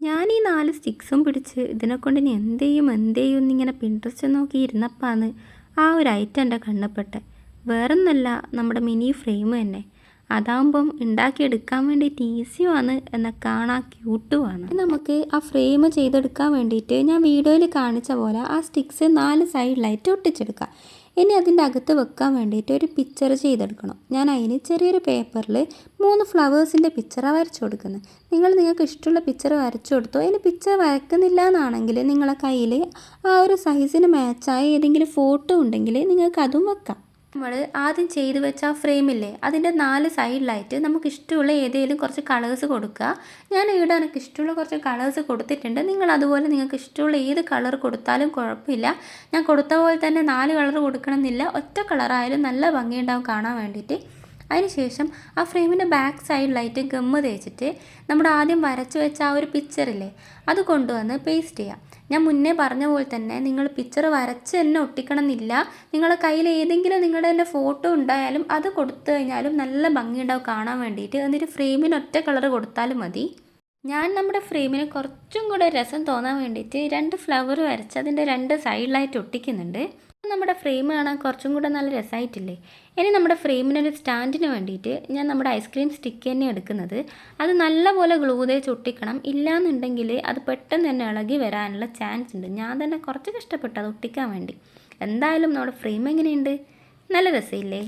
ഞാൻ ഈ 4 സ്റ്റിക്സും പിടിച്ച് ഇതിനെക്കൊണ്ട് ഇനി എന്ത് ചെയ്യും എന്നിങ്ങനെ പിൻട്രസ്റ്റ് നോക്കി ഇരുന്നപ്പാന്ന് ആ ഒരു ഐറ്റം എൻ്റെ കണ്ണപ്പെട്ടെ. വേറൊന്നല്ല, നമ്മുടെ മിനി ഫ്രെയിം തന്നെ. അതാകുമ്പം ഉണ്ടാക്കിയെടുക്കാൻ വേണ്ടിയിട്ട് ഈസിയുമാണ്, എന്നാൽ കാണാൻ ക്യൂട്ടുമാണ്. നമുക്ക് ആ ഫ്രെയിം ചെയ്തെടുക്കാൻ വേണ്ടിയിട്ട് ഞാൻ വീഡിയോയിൽ കാണിച്ച പോലെ ആ സ്റ്റിക്സ് 4 സൈഡിലായിട്ട് ഒട്ടിച്ചെടുക്കാം. ഇനി അതിൻ്റെ അകത്ത് വെക്കാൻ വേണ്ടിയിട്ട് ഒരു പിക്ചർ ചെയ്തെടുക്കണം. ഞാൻ അതിന് ചെറിയൊരു പേപ്പറിൽ 3 ഫ്ലവേഴ്സിൻ്റെ പിക്ചറാണ് വരച്ചു കൊടുക്കുന്നത്. നിങ്ങൾക്ക് ഇഷ്ടമുള്ള പിക്ചർ വരച്ചു കൊടുത്തോ. ഇനി പിക്ചർ വരക്കുന്നില്ല എന്നാണെങ്കിൽ നിങ്ങളെ കയ്യിൽ ആ ഒരു സൈസിന് മാച്ചായ ഏതെങ്കിലും ഫോട്ടോ ഉണ്ടെങ്കിൽ നിങ്ങൾക്ക് അതും വെക്കാം. നമ്മൾ ആദ്യം ചെയ്ത് വെച്ച ആ ഫ്രെയിമില്ലേ, അതിൻ്റെ 4 സൈഡിലായിട്ട് നമുക്ക് ഇഷ്ടമുള്ള ഏതെങ്കിലും കുറച്ച് കളേഴ്സ് കൊടുക്കുക. ഞാൻ ഇവിടെ എനിക്ക് ഇഷ്ടമുള്ള കുറച്ച് കളേഴ്സ് കൊടുത്തിട്ടുണ്ട്. നിങ്ങൾ അതുപോലെ നിങ്ങൾക്ക് ഇഷ്ടമുള്ള ഏത് കളർ കൊടുത്താലും കുഴപ്പമില്ല. ഞാൻ കൊടുത്ത പോലെ തന്നെ 4 കളർ കൊടുക്കണം എന്നില്ല, ഒറ്റ കളറായാലും നല്ല ഭംഗിയുണ്ടാവും കാണാൻ വേണ്ടിയിട്ട്. അതിനുശേഷം ആ ഫ്രെയിമിൻ്റെ ബാക്ക് സൈഡിലായിട്ട് ഗമ്മ് തേച്ചിട്ട് നമ്മുടെ ആദ്യം വരച്ച് വെച്ച ആ ഒരു പിക്ചറില്ലേ, അത് കൊണ്ടുവന്ന് പേസ്റ്റ് ചെയ്യാം. ഞാൻ മുന്നേ പറഞ്ഞ പോലെ തന്നെ നിങ്ങൾ പിക്ചർ വരച്ച് തന്നെ ഒട്ടിക്കണം എന്നില്ല. നിങ്ങളുടെ കയ്യിൽ ഏതെങ്കിലും നിങ്ങളുടെ തന്നെ ഫോട്ടോ ഉണ്ടായാലും അത് കൊടുത്തു കഴിഞ്ഞാലും നല്ല ഭംഗിയുണ്ടാവും കാണാൻ വേണ്ടിയിട്ട്. എന്നിട്ട് ഫ്രെയിമിന് ഒറ്റ കളർ കൊടുത്താലും മതി. ഞാൻ നമ്മുടെ ഫ്രെയിമിന് കുറച്ചും കൂടെ രസം തോന്നാൻ വേണ്ടിയിട്ട് 2 ഫ്ലവർ വരച്ച് അതിൻ്റെ 2 സൈഡിലായിട്ട് ഒട്ടിക്കുന്നുണ്ട്. നമ്മുടെ ഫ്രെയിം കാണാൻ കുറച്ചും കൂടെ നല്ല രസമായിട്ടില്ലേ. ഇനി നമ്മുടെ ഫ്രെയിമിനൊരു സ്റ്റാൻഡിന് വേണ്ടിയിട്ട് ഞാൻ നമ്മുടെ ഐസ്ക്രീം സ്റ്റിക്ക് തന്നെ എടുക്കുന്നത്. അത് നല്ലപോലെ ഗ്ലൂ തേച്ച് ഒട്ടിക്കണം. ഇല്ലയെന്നുണ്ടെങ്കിൽ അത് പെട്ടെന്ന് തന്നെ ഇളകി വരാനുള്ള ചാൻസ് ഉണ്ട്. ഞാൻ തന്നെ കുറച്ച് കഷ്ടപ്പെട്ടു അത് ഒട്ടിക്കാൻ വേണ്ടി. എന്തായാലും നമ്മുടെ ഫ്രെയിം എങ്ങനെയുണ്ട്? നല്ല രസമില്ലേ?